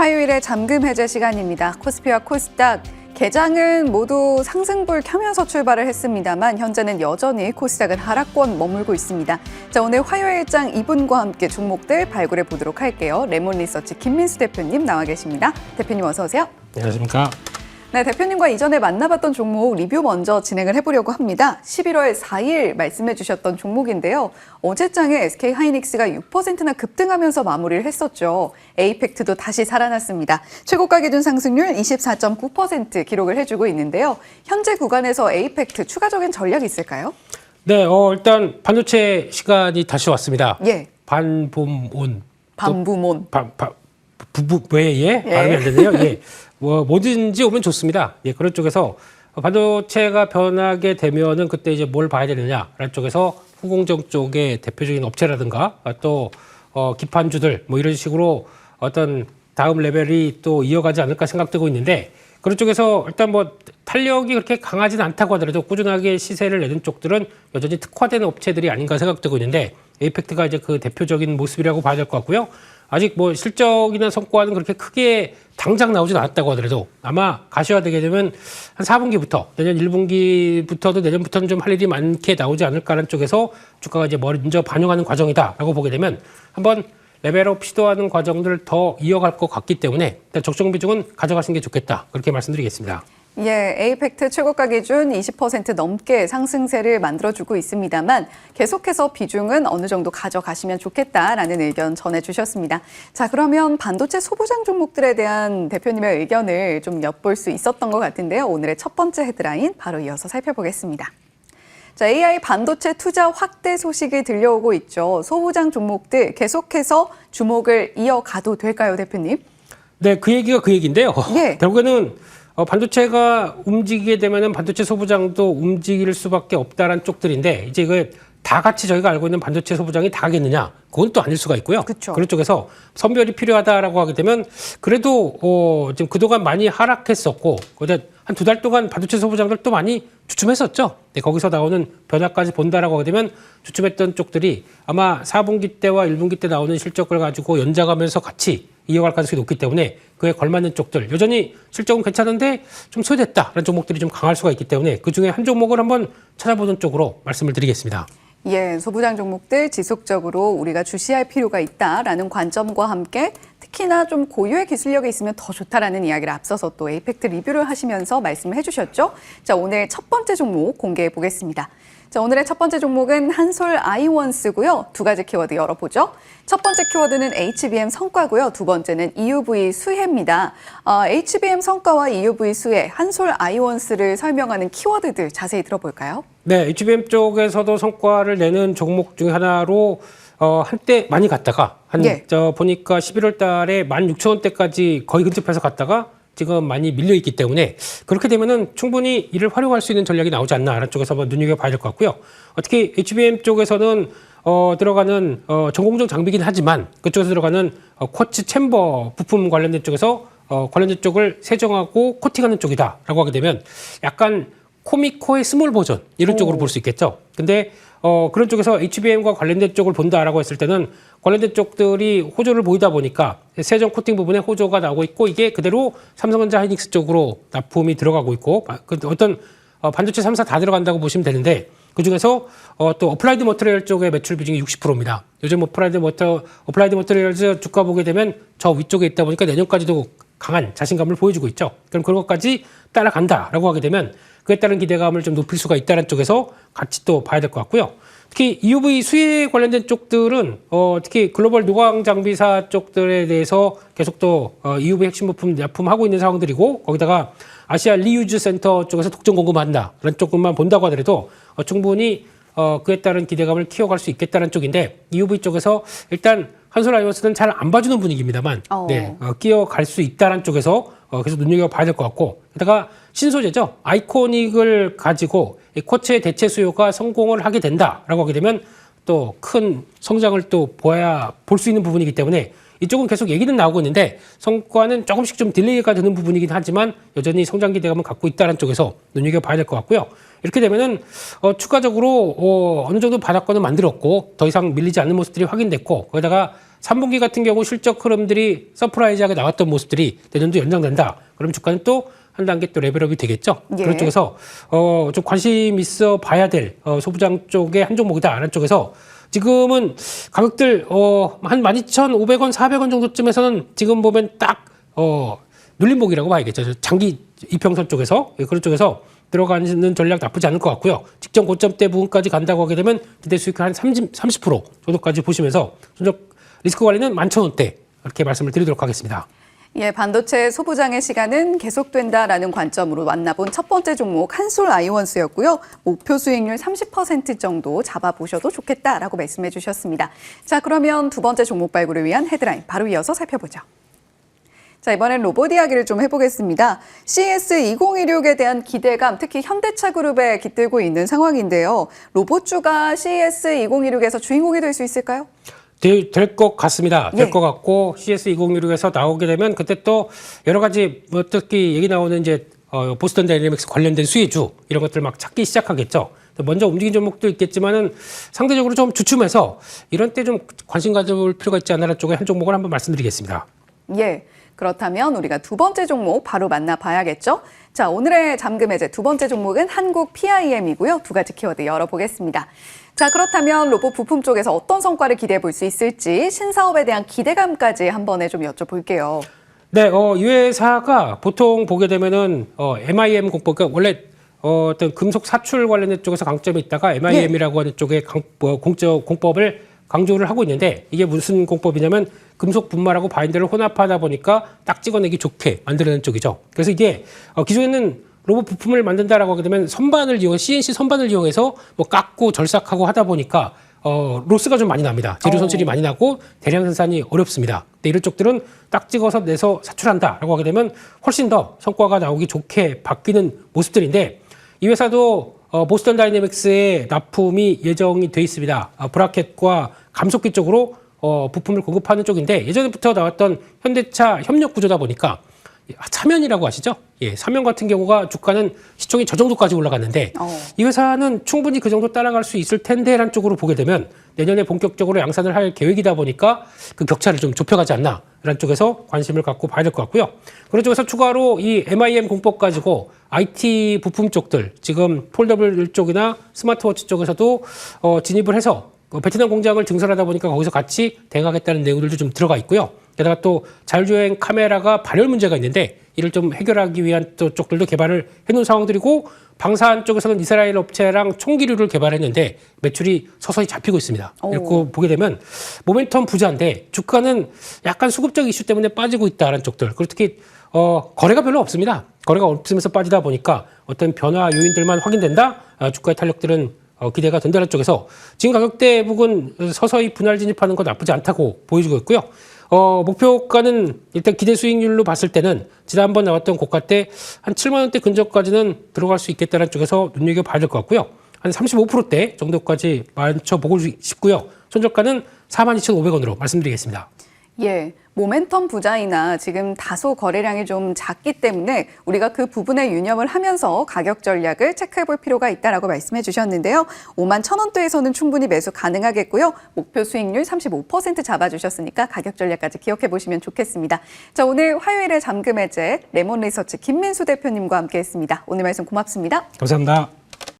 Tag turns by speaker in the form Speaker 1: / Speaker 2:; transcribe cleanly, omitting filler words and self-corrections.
Speaker 1: 화요일에 잠금 해제 시간입니다. 코스피와 코스닥 개장은 모두 상승불 켜면서 출발을 했습니다만 현재는 여전히 코스닥은 하락권 머물고 있습니다. 자, 오늘 화요일장 이분과 함께 종목들 발굴해 보도록 할게요. 레몬리서치 김민수 대표님 나와 계십니다. 대표님 어서 오세요.
Speaker 2: 안녕하십니까.
Speaker 1: 네, 대표님과 이전에 만나봤던 종목 리뷰 먼저 진행을 해보려고 합니다. 11월 4일 말씀해 주셨던 종목인데요. 어제장에 SK하이닉스가 6%나 급등하면서 마무리를 했었죠. 에이펙트도 다시 살아났습니다. 최고가 기준 상승률 24.9% 기록을 해주고 있는데요. 현재 구간에서 에이펙트 추가적인 전략이 있을까요?
Speaker 2: 네, 일단 반도체 시간이 다시 왔습니다.
Speaker 1: 예.
Speaker 2: 반봄온.
Speaker 1: 반부몬.
Speaker 2: 예, 발음이 안 되네요. 예. 뭐든지 오면 좋습니다. 예, 그런 쪽에서 반도체가 변하게 되면은 그때 이제 뭘 봐야 되느냐라는 쪽에서 후공정 쪽의 대표적인 업체라든가 또 기판주들 뭐 이런 식으로 어떤 다음 레벨이 또 이어가지 않을까 생각되고 있는데 그런 쪽에서 일단 뭐 탄력이 그렇게 강하지는 않다고 하더라도 꾸준하게 시세를 내는 쪽들은 여전히 특화된 업체들이 아닌가 생각되고 있는데 에이펙트가 이제 그 대표적인 모습이라고 봐야 될 것 같고요. 아직 뭐 실적이나 성과는 그렇게 크게 당장 나오진 않았다고 하더라도 아마 가시화되게 되면 한 4분기부터 내년 1분기부터도 내년부터는 좀 할 일이 많게 나오지 않을까라는 쪽에서 주가가 이제 먼저 반영하는 과정이다라고 보게 되면 한번 레벨업 시도하는 과정들을 더 이어갈 것 같기 때문에 일단 적정 비중은 가져가시는 게 좋겠다 그렇게 말씀드리겠습니다.
Speaker 1: 예, 에이펙트 최고가 기준 20% 넘게 상승세를 만들어주고 있습니다만 계속해서 비중은 어느 정도 가져가시면 좋겠다라는 의견 전해주셨습니다. 자, 그러면 반도체 소부장 종목들에 대한 대표님의 의견을 좀 엿볼 수 있었던 것 같은데요. 오늘의 첫 번째 헤드라인 바로 이어서 살펴보겠습니다. 자, AI 반도체 투자 확대 소식이 들려오고 있죠. 소부장 종목들 계속해서 주목을 이어가도 될까요, 대표님?
Speaker 2: 네, 그 얘기가 그 얘기인데요.
Speaker 1: 예.
Speaker 2: 결국에는 반도체가 움직이게 되면은 반도체 소부장도 움직일 수밖에 없다라는 쪽들인데 이제 이거 다 같이 저희가 알고 있는 반도체 소부장이 다 하겠느냐? 그건 또 아닐 수가 있고요.
Speaker 1: 그쵸.
Speaker 2: 그런 쪽에서 선별이 필요하다라고 하게 되면 그래도 지금 그동안 많이 하락했었고 한 2달 동안 반도체 소부장들 또 많이 주춤했었죠. 네, 거기서 나오는 변화까지 본다라고 하게 되면 주춤했던 쪽들이 아마 4분기 때와 1분기 때 나오는 실적을 가지고 연장하면서 같이 이어갈 가능성이 높기 때문에 그에 걸맞는 쪽들 여전히 실적은 괜찮은데 좀 소외됐다라는 종목들이 좀 강할 수가 있기 때문에 그중에 한 종목을 한번 찾아보는 쪽으로 말씀을 드리겠습니다.
Speaker 1: 예, 소부장 종목들 지속적으로 우리가 주시할 필요가 있다라는 관점과 함께 특히나 좀 고유의 기술력이 있으면 더 좋다라는 이야기를 앞서서 또 에이펙트 리뷰를 하시면서 말씀을 해주셨죠. 자, 오늘 첫 번째 종목 공개해 보겠습니다. 자, 오늘의 첫 번째 종목은 한솔 아이원스고요. 두 가지 키워드 열어보죠. 첫 번째 키워드는 HBM 성과고요. 두 번째는 EUV 수혜입니다. HBM 성과와 EUV 수혜, 한솔 아이원스를 설명하는 키워드들 자세히 들어볼까요?
Speaker 2: 네, HBM 쪽에서도 성과를 내는 종목 중에 하나로 한때 많이 갔다가 보니까 11월 달에 16,000원대까지 거의 근접해서 갔다가 지금 많이 밀려 있기 때문에 그렇게 되면은 충분히 이를 활용할 수 있는 전략이 나오지 않나 하는 쪽에서 한번 눈여겨봐야 될 것 같고요. 특히 HBM 쪽에서는 들어가는 전공정 장비긴 하지만 그쪽에서 들어가는 쿼츠 챔버 부품 관련된 쪽에서 관련된 쪽을 세정하고 코팅하는 쪽이다라고 하게 되면 약간 코미코의 스몰 버전 이런 쪽으로 볼 수 있겠죠. 근데 그런 쪽에서 HBM과 관련된 쪽을 본다라고 했을 때는 관련된 쪽들이 호조를 보이다 보니까 세정 코팅 부분에 호조가 나오고 있고 이게 그대로 삼성전자 하이닉스 쪽으로 납품이 들어가고 있고 어떤 반도체 3사 다 들어간다고 보시면 되는데 그중에서 또 어플라이드 머티리얼 쪽의 매출 비중이 60%입니다. 요즘 어플라이드 머티리얼 주가 보게 되면 저 위쪽에 있다 보니까 내년까지도 강한 자신감을 보여주고 있죠. 그럼 그런 것까지 따라간다라고 하게 되면 그에 따른 기대감을 좀 높일 수가 있다는 쪽에서 같이 또 봐야 될 것 같고요. 특히 EUV 수혜 관련된 쪽들은 특히 글로벌 노광 장비사 쪽들에 대해서 계속 또 EUV 핵심 부품 납품하고 있는 상황들이고 거기다가 아시아 리유즈 센터 쪽에서 독점 공급한다 그런 쪽만 본다고 하더라도 충분히 그에 따른 기대감을 키워갈 수 있겠다는 쪽인데 EUV 쪽에서 일단 한솔 아이원스는 잘 안 봐주는 분위기입니다만 끼어갈 수 있다는 쪽에서 계속 눈여겨봐야 될 것 같고 게다가 신소재죠. 아이코닉을 가지고 쿼츠의 대체 수요가 성공을 하게 된다라고 하게 되면 또 큰 성장을 또 볼 수 있는 부분이기 때문에 이쪽은 계속 얘기는 나오고 있는데 성과는 조금씩 좀 딜레이가 되는 부분이긴 하지만 여전히 성장 기대감을 갖고 있다는 쪽에서 눈여겨봐야 될 것 같고요. 이렇게 되면은 추가적으로 어느 정도 바닥권을 만들었고 더 이상 밀리지 않는 모습들이 확인됐고 거기다가 3분기 같은 경우 실적 흐름들이 서프라이즈하게 나왔던 모습들이 내년도 연장된다. 그럼 주가는 또 한 단계 또 레벨업이 되겠죠.
Speaker 1: 예.
Speaker 2: 그런 쪽에서 좀 관심 있어 봐야 될 소부장 쪽의 한 종목이다. 라는 쪽에서 지금은 가격들 한 12,500원, 400원 정도쯤에서는 지금 보면 딱 눌림목이라고 봐야겠죠. 장기 이평선 쪽에서 그런 쪽에서 들어가는 전략 나쁘지 않을 것 같고요. 직전 고점대 부분까지 간다고 하게 되면 기대 수익 한 30% 정도까지 보시면서 전적 리스크 관리는 11,000원대 이렇게 말씀을 드리도록 하겠습니다.
Speaker 1: 예, 반도체 소부장의 시간은 계속된다라는 관점으로 만나본 첫 번째 종목 한솔 아이원스였고요. 목표 수익률 30% 정도 잡아보셔도 좋겠다라고 말씀해 주셨습니다. 자, 그러면 두 번째 종목 발굴을 위한 헤드라인 바로 이어서 살펴보죠. 자, 이번엔 로봇 이야기를 좀 해보겠습니다. CES 2016에 대한 기대감, 특히 현대차 그룹에 깃들고 있는 상황인데요. 로봇주가 CES 2016에서 주인공이 될 수 있을까요?
Speaker 2: 될 것 같습니다. 될
Speaker 1: 예.
Speaker 2: 것 같고 CES 2016에서 나오게 되면 그때 또 여러 가지 특히 얘기 나오는 이제 보스턴 다이내믹스 관련된 수혜주 이런 것들 막 찾기 시작하겠죠. 먼저 움직인 종목도 있겠지만은 상대적으로 좀 주춤해서 이런 때 좀 관심 가져볼 필요가 있지 않나라는 쪽에 한 종목을 한번 말씀드리겠습니다.
Speaker 1: 예. 그렇다면 우리가 두 번째 종목 바로 만나봐야겠죠? 자, 오늘의 잠금 해제 두 번째 종목은 한국 PIM이고요. 두 가지 키워드 열어보겠습니다. 자, 그렇다면 로봇 부품 쪽에서 어떤 성과를 기대해 볼 수 있을지 신사업에 대한 기대감까지 한 번에 좀 여쭤볼게요.
Speaker 2: 네, 이 회사가 보통 보게 되면은 MIM 공법, 그러니까 원래 어떤 금속 사출 관련된 쪽에서 강점이 있다가 MIM이라고 하는 쪽에 공법을 강조를 하고 있는데 이게 무슨 공법이냐면 금속 분말하고 바인더를 혼합하다 보니까 딱 찍어내기 좋게 만들어낸 쪽이죠. 그래서 이게 기존에는 로봇 부품을 만든다라고 하게 되면 선반을 이용, CNC 선반을 이용해서 뭐 깎고 절삭하고 하다 보니까 로스가 좀 많이 납니다. 재료 손실이 많이 나고 대량 생산이 어렵습니다. 근데 이런 쪽들은 딱 찍어서 내서 사출한다라고 하게 되면 훨씬 더 성과가 나오기 좋게 바뀌는 모습들인데 이 회사도 보스턴 다이내믹스의 납품이 예정이 돼 있습니다. 브라켓과 감속기 쪽으로 부품을 공급하는 쪽인데 예전부터 나왔던 현대차 협력 구조다 보니까 사면이라고 아시죠? 예, 사면 같은 경우가 주가는 시총이 저 정도까지 올라갔는데 이 회사는 충분히 그 정도 따라갈 수 있을 텐데라는 쪽으로 보게 되면 내년에 본격적으로 양산을 할 계획이다 보니까 그 격차를 좀 좁혀가지 않나라는 쪽에서 관심을 갖고 봐야 될 것 같고요. 그런 쪽에서 추가로 이 MIM 공법 가지고 IT 부품 쪽들 지금 폴더블 쪽이나 스마트워치 쪽에서도 진입을 해서 베트남 공장을 증설하다 보니까 거기서 같이 대응하겠다는 내용들도 좀 들어가 있고요. 게다가 또 자율주행 카메라가 발열 문제가 있는데 이를 좀 해결하기 위한 또 쪽들도 개발을 해놓은 상황들이고 방산 쪽에서는 이스라엘 업체랑 총기류를 개발했는데 매출이 서서히 잡히고 있습니다. 이렇게 보게 되면 모멘텀 부자인데 주가는 약간 수급적 이슈 때문에 빠지고 있다는 쪽들. 그리고 특히 거래가 별로 없습니다. 거래가 없으면서 빠지다 보니까 어떤 변화 요인들만 확인된다. 주가의 탄력들은 기대가 된다는 쪽에서 지금 가격대 부분 서서히 분할 진입하는 건 나쁘지 않다고 보여지고 있고요. 목표가는 일단 기대 수익률로 봤을 때는 지난번 나왔던 고가 때 한 7만 원대 근처까지는 들어갈 수 있겠다는 쪽에서 눈여겨봐야 될 것 같고요. 한 35%대 정도까지 맞춰보고 싶고요. 손절가는 42,500원으로 말씀드리겠습니다.
Speaker 1: 예, 모멘텀 부자이나 지금 다소 거래량이 좀 작기 때문에 우리가 그 부분에 유념을 하면서 가격 전략을 체크해 볼 필요가 있다라고 말씀해 주셨는데요. 51,000원대에서는 충분히 매수 가능하겠고요. 목표 수익률 35% 잡아주셨으니까 가격 전략까지 기억해 보시면 좋겠습니다. 자, 오늘 화요일에 잠금 해제 레몬 리서치 김민수 대표님과 함께했습니다. 오늘 말씀 고맙습니다.
Speaker 2: 감사합니다.